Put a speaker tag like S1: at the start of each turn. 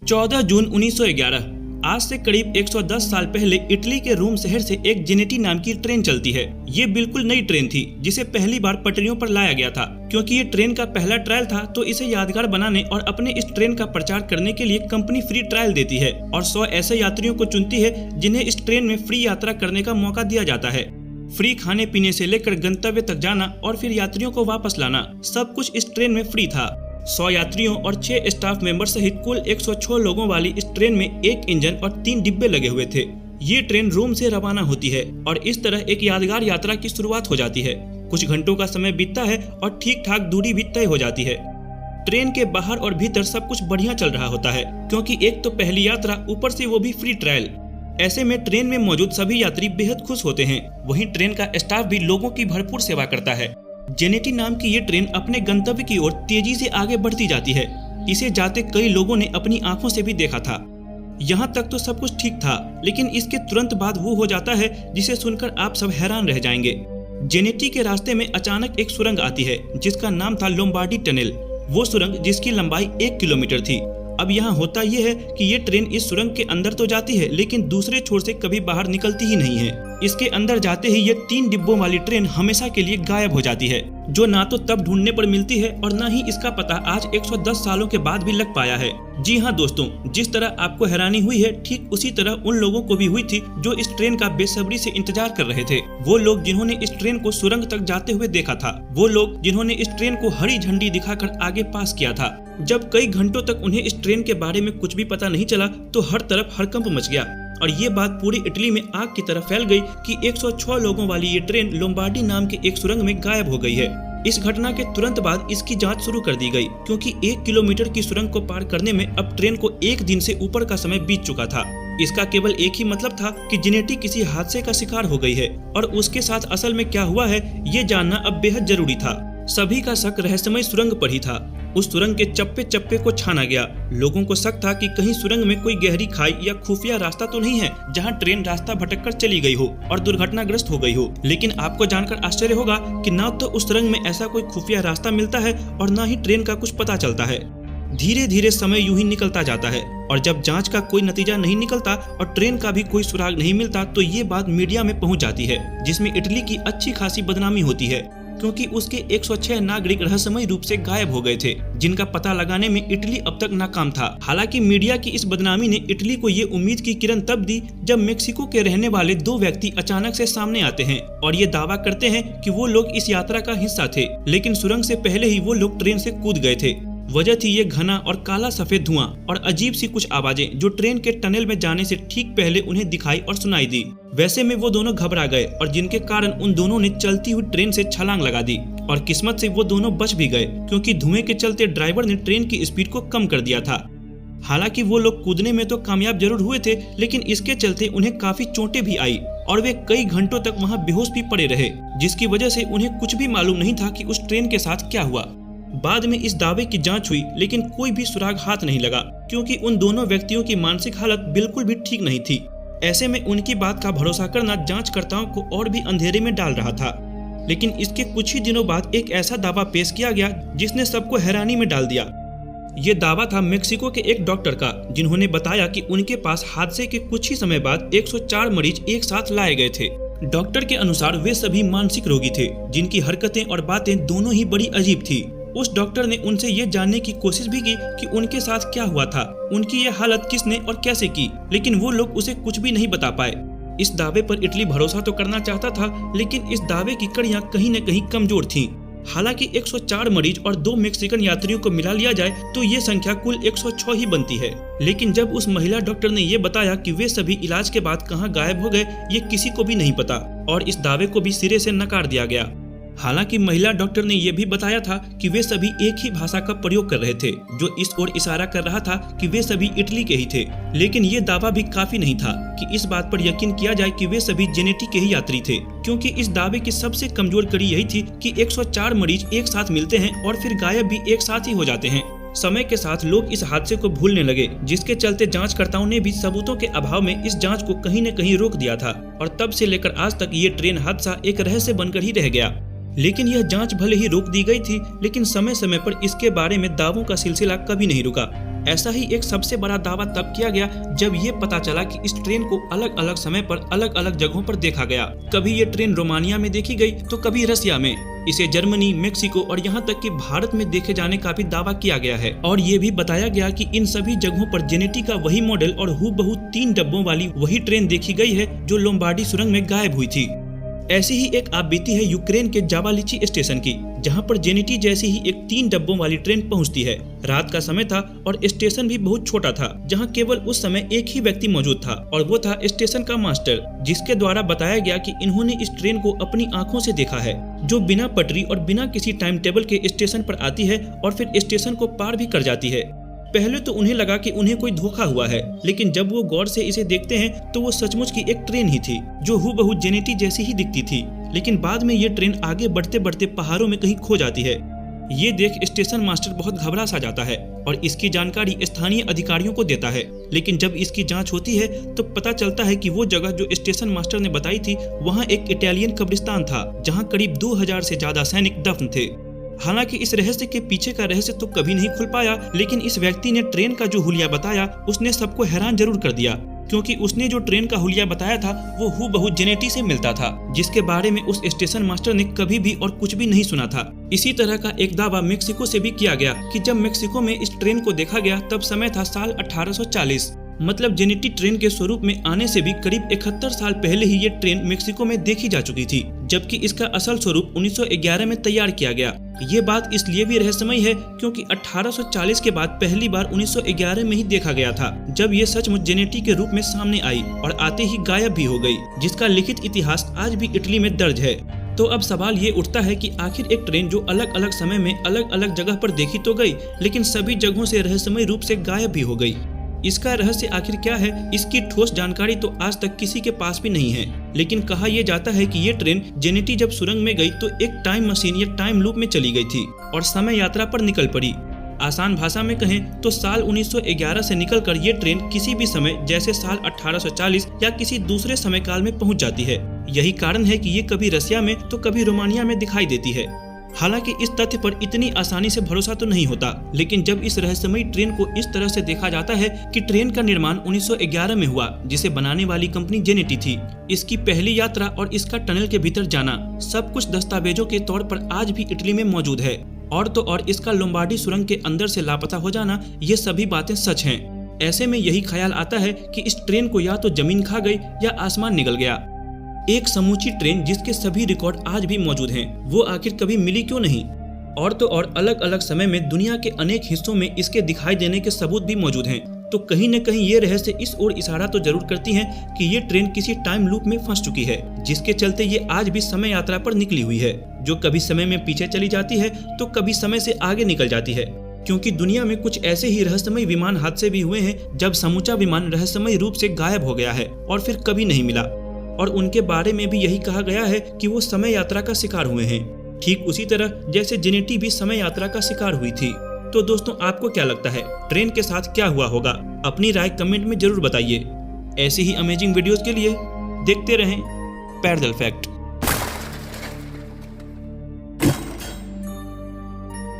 S1: 14 जून 1911 आज से करीब 110 साल पहले इटली के रोम शहर से एक जेनेटी नाम की ट्रेन चलती है। ये बिल्कुल नई ट्रेन थी जिसे पहली बार पटरियों पर लाया गया था। क्योंकि ये ट्रेन का पहला ट्रायल था तो इसे यादगार बनाने और अपने इस ट्रेन का प्रचार करने के लिए कंपनी फ्री ट्रायल देती है और 100 ऐसे यात्रियों को चुनती है जिन्हें इस ट्रेन में फ्री यात्रा करने का मौका दिया जाता है। फ्री खाने पीने से लेकर गंतव्य तक जाना और फिर यात्रियों को वापस लाना, सब कुछ इस ट्रेन में फ्री था। 100 यात्रियों और 6 स्टाफ मेंबर सहित कुल 106 लोगों वाली इस ट्रेन में एक इंजन और 3 डिब्बे लगे हुए थे। ये ट्रेन रोम से रवाना होती है और इस तरह एक यादगार यात्रा की शुरुआत हो जाती है। कुछ घंटों का समय बीतता है और ठीक ठाक दूरी भी तय हो जाती है। ट्रेन के बाहर और भीतर सब कुछ बढ़िया चल रहा होता है क्योंकि एक तो पहली यात्रा, ऊपर से वो भी फ्री ट्रायल। ऐसे में ट्रेन में मौजूद सभी यात्री बेहद खुश होते हैं। वहीं ट्रेन का स्टाफ भी लोगों की भरपूर सेवा करता है। जेनेटी नाम की ये ट्रेन अपने गंतव्य की ओर तेजी से आगे बढ़ती जाती है। इसे जाते कई लोगों ने अपनी आंखों से भी देखा था। यहाँ तक तो सब कुछ ठीक था, लेकिन इसके तुरंत बाद वो हो जाता है जिसे सुनकर आप सब हैरान रह जाएंगे। जेनेटी के रास्ते में अचानक एक सुरंग आती है जिसका नाम था लोम्बार्डी टनल। वो सुरंग जिसकी लंबाई 1 किलोमीटर थी। अब यहाँ होता यह है कि ये ट्रेन इस सुरंग के अंदर तो जाती है लेकिन दूसरे छोर से कभी बाहर निकलती ही नहीं है। इसके अंदर जाते ही ये 3 डिब्बों वाली ट्रेन हमेशा के लिए गायब हो जाती है, जो ना तो तब ढूंढने पर मिलती है और ना ही इसका पता आज 110 सालों के बाद भी लग पाया है। जी हाँ दोस्तों, जिस तरह आपको हैरानी हुई है ठीक उसी तरह उन लोगों को भी हुई थी जो इस ट्रेन का बेसब्री से इंतजार कर रहे थे। वो लोग जिन्होंने इस ट्रेन को सुरंग तक जाते हुए देखा था, वो लोग जिन्होंने इस ट्रेन को हरी झंडी दिखाकर आगे पास किया था। जब कई घंटों तक उन्हें इस ट्रेन के बारे में कुछ भी पता नहीं चला तो हर तरफ हड़कंप मच गया और ये बात पूरी इटली में आग की तरह फैल गई कि 106 लोगों वाली ये ट्रेन लोम्बार्डी नाम के एक सुरंग में गायब हो गई है। इस घटना के तुरंत बाद इसकी जांच शुरू कर दी गई क्योंकि 1 किलोमीटर की सुरंग को पार करने में अब ट्रेन को 1 दिन से ऊपर का समय बीत चुका था। इसका केवल एक ही मतलब था कि जेनेटी किसी हादसे का शिकार हो गई है और उसके साथ असल में क्या हुआ है ये जानना अब बेहद जरूरी था। सभी का शक रहस्यमय सुरंग पर ही था। उस सुरंग के चप्पे चप्पे को छाना गया। लोगों को शक था कि कहीं सुरंग में कोई गहरी खाई या खुफिया रास्ता तो नहीं है जहां ट्रेन रास्ता भटककर चली गई हो और दुर्घटनाग्रस्त हो गई हो। लेकिन आपको जानकर आश्चर्य होगा कि ना तो उस सुरंग में ऐसा कोई खुफिया रास्ता मिलता है और ना ही ट्रेन का कुछ पता चलता है। धीरे धीरे समय यूं ही निकलता जाता है और जब जांच का कोई नतीजा नहीं निकलता और ट्रेन का भी कोई सुराग नहीं मिलता तो ये बात मीडिया में पहुंच जाती है, जिसमें इटली की अच्छी खासी बदनामी होती है क्योंकि उसके 106 नागरिक रहस्यमय रूप से गायब हो गए थे जिनका पता लगाने में इटली अब तक नाकाम था। हालांकि मीडिया की इस बदनामी ने इटली को ये उम्मीद की किरण तब दी जब मेक्सिको के रहने वाले 2 व्यक्ति अचानक से सामने आते हैं और ये दावा करते हैं कि वो लोग इस यात्रा का हिस्सा थे, लेकिन सुरंग से पहले ही वो लोग ट्रेन से कूद गए थे। वजह थी ये घना और काला सफेद धुआं और अजीब सी कुछ आवाजें जो ट्रेन के टनल में जाने से ठीक पहले उन्हें दिखाई और सुनाई दी। वैसे में वो दोनों घबरा गए और जिनके कारण उन दोनों ने चलती हुई ट्रेन से छलांग लगा दी और किस्मत से वो दोनों बच भी गए क्योंकि धुएं के चलते ड्राइवर ने ट्रेन की स्पीड को कम कर दिया था। हालांकि वो लोग कूदने में तो कामयाब जरूर हुए थे, लेकिन इसके चलते उन्हें काफी चोटें भी आई और वे कई घंटों तक वहाँ बेहोश भी पड़े रहे, जिसकी वजह से उन्हें कुछ भी मालूम नहीं था कि उस ट्रेन के साथ क्या हुआ। बाद में इस दावे की जांच हुई लेकिन कोई भी सुराग हाथ नहीं लगा क्योंकि उन दोनों व्यक्तियों की मानसिक हालत बिल्कुल भी ठीक नहीं थी। ऐसे में उनकी बात का भरोसा करना जांचकर्ताओं को और भी अंधेरे में डाल रहा था। लेकिन इसके कुछ ही दिनों बाद एक ऐसा दावा पेश किया गया जिसने सबको हैरानी में डाल दिया। ये दावा था मेक्सिको के एक डॉक्टर का, जिन्होंने बताया कि उनके पास हादसे के कुछ ही समय बाद 104 मरीज एक साथ लाए गए थे। डॉक्टर के अनुसार वे सभी मानसिक रोगी थे जिनकी हरकतें और बातें दोनों ही बड़ी अजीब थी। उस डॉक्टर ने उनसे ये जानने की कोशिश भी की कि उनके साथ क्या हुआ था, उनकी ये हालत किसने और कैसे की, लेकिन वो लोग उसे कुछ भी नहीं बता पाए। इस दावे पर इटली भरोसा तो करना चाहता था, लेकिन इस दावे की कड़ियां कहीं न कहीं कमजोर थीं। हालांकि 104 मरीज और 2 मेक्सिकन यात्रियों को मिला लिया जाए तो ये संख्या कुल 106 ही बनती है। लेकिन जब उस महिला डॉक्टर ने ये बताया कि वे सभी इलाज के बाद कहाँ गायब हो गए ये किसी को भी नहीं पता और इस दावे को भी सिरे से नकार दिया गया। हालांकि महिला डॉक्टर ने यह भी बताया था कि वे सभी एक ही भाषा का प्रयोग कर रहे थे, जो इस ओर इशारा कर रहा था कि वे सभी इटली के ही थे। लेकिन ये दावा भी काफी नहीं था कि इस बात पर यकीन किया जाए कि वे सभी जेनेटी के ही यात्री थे, क्योंकि इस दावे की सबसे कमजोर कड़ी यही थी कि 104 मरीज एक साथ मिलते हैं और फिर गायब भी एक साथ ही हो जाते हैं। समय के साथ लोग इस हादसे को भूलने लगे, जिसके चलते जांचकर्ताओं ने भी सबूतों के अभाव में इस जांच को कहीं न कहीं रोक दिया था और तब से लेकर आज तक ये ट्रेन हादसा एक रहस्य बनकर ही रह गया। लेकिन यह जांच भले ही रोक दी गई थी, लेकिन समय समय पर इसके बारे में दावों का सिलसिला कभी नहीं रुका। ऐसा ही एक सबसे बड़ा दावा तब किया गया जब ये पता चला कि इस ट्रेन को अलग अलग समय पर अलग अलग जगहों पर देखा गया। कभी ये ट्रेन रोमानिया में देखी गई तो कभी रसिया में। इसे जर्मनी, मेक्सिको और यहाँ तक कि भारत में देखे जाने का भी दावा किया गया है। और ये भी बताया गया कि इन सभी जगहों पर जेनेटी का वही मॉडल और हूबहू 3 डब्बों वाली वही ट्रेन देखी गई है जो लोम्बार्डी सुरंग में गायब हुई थी। ऐसी ही एक आप बीती है यूक्रेन के जाबालिची स्टेशन की, जहां पर जेनेटी जैसी ही एक 3 डब्बों वाली ट्रेन पहुंचती है। रात का समय था और स्टेशन भी बहुत छोटा था, जहां केवल उस समय एक ही व्यक्ति मौजूद था और वो था स्टेशन का मास्टर, जिसके द्वारा बताया गया कि इन्होंने इस ट्रेन को अपनी आंखों से देखा है, जो बिना पटरी और बिना किसी टाइम टेबल के स्टेशन पर आती है और फिर स्टेशन को पार भी कर जाती है। पहले तो उन्हें लगा कि उन्हें कोई धोखा हुआ है, लेकिन जब वो गौर से इसे देखते हैं तो वो सचमुच की एक ट्रेन ही थी जो हूबहू जेनेटी जैसी ही दिखती थी। लेकिन बाद में ये ट्रेन आगे बढ़ते बढ़ते पहाड़ों में कहीं खो जाती है। ये देख स्टेशन मास्टर बहुत घबरा सा जाता है और इसकी जानकारी स्थानीय अधिकारियों को देता है। लेकिन जब इसकी जांच होती है तो पता चलता है कि वो जगह जो स्टेशन मास्टर ने बताई थी वहाँ एक इटालियन कब्रिस्तान था, जहाँ करीब 2000 से ज्यादा सैनिक दफन थे। हालांकि इस रहस्य के पीछे का रहस्य तो कभी नहीं खुल पाया, लेकिन इस व्यक्ति ने ट्रेन का जो हुलिया बताया उसने सबको हैरान जरूर कर दिया, क्योंकि उसने जो ट्रेन का हुलिया बताया था वो हूबहू जेनेटी से मिलता था, जिसके बारे में उस स्टेशन मास्टर ने कभी भी और कुछ भी नहीं सुना था। इसी तरह का एक दावा मेक्सिको से भी किया गया कि जब मेक्सिको में इस ट्रेन को देखा गया तब समय था साल 1840। मतलब जेनेटी ट्रेन के स्वरूप में आने से भी करीब 71 साल पहले ही ये ट्रेन मेक्सिको में देखी जा चुकी थी, जबकि इसका असल स्वरूप 1911 में तैयार किया गया। ये बात इसलिए भी रहस्यमय है क्योंकि 1840 के बाद पहली बार 1911 में ही देखा गया था, जब ये सचमुच जेनेटी के रूप में सामने आई और आते ही गायब भी हो गई, जिसका लिखित इतिहास आज भी इटली में दर्ज है। तो अब सवाल ये उठता है कि आखिर एक ट्रेन जो अलग अलग समय में अलग अलग जगह पर देखी तो गई, लेकिन सभी जगहों से रहस्यमय रूप से गायब भी हो गई। इसका रहस्य आखिर क्या है, इसकी ठोस जानकारी तो आज तक किसी के पास भी नहीं है। लेकिन कहा यह जाता है कि ये ट्रेन जेनेटी जब सुरंग में गई तो एक टाइम मशीन या टाइम लूप में चली गई थी और समय यात्रा पर निकल पड़ी। आसान भाषा में कहें तो साल 1911 से निकलकर ये ट्रेन किसी भी समय, जैसे साल 1840 या किसी दूसरे समय काल में पहुंच जाती है। यही कारण है कि ये कभी रसिया में तो कभी रोमानिया में दिखाई देती है। हालांकि इस तथ्य पर इतनी आसानी से भरोसा तो नहीं होता, लेकिन जब इस रहस्यमयी ट्रेन को इस तरह से देखा जाता है कि ट्रेन का निर्माण 1911 में हुआ, जिसे बनाने वाली कंपनी जेनेटी थी। इसकी पहली यात्रा और इसका टनल के भीतर जाना सब कुछ दस्तावेजों के तौर पर आज भी इटली में मौजूद है। और तो और इसका लोम्बार्डी सुरंग के अंदर से लापता हो जाना, ये सभी बातें सच हैं। ऐसे में यही ख्याल आता है कि इस ट्रेन को या तो जमीन खा गई या आसमान निगल गया। एक समूची ट्रेन जिसके सभी रिकॉर्ड आज भी मौजूद हैं, वो आखिर कभी मिली क्यों नहीं? और तो और अलग अलग समय में दुनिया के अनेक हिस्सों में इसके दिखाई देने के सबूत भी मौजूद हैं। तो कहीं न कहीं ये रहस्य इस ओर इशारा तो जरूर करती हैं कि ये ट्रेन किसी टाइम लूप में फंस चुकी है, जिसके चलते ये आज भी समय यात्रा पर निकली हुई है, जो कभी समय में पीछे चली जाती है तो कभी समय से आगे निकल जाती है। क्योंकि दुनिया में कुछ ऐसे ही रहस्यमय विमान हादसे भी हुए हैं जब समूचा विमान रहस्यमय रूप से गायब हो गया है और फिर कभी नहीं मिला, और उनके बारे में भी यही कहा गया है कि वो समय यात्रा का शिकार हुए हैं, ठीक उसी तरह जैसे जेनेटी भी समय यात्रा का शिकार हुई थी। तो दोस्तों, आपको क्या लगता है, ट्रेन के साथ क्या हुआ होगा? अपनी राय कमेंट में जरूर बताइए। ऐसी ही अमेजिंग वीडियोस के लिए देखते रहें पैरेलल फैक्ट।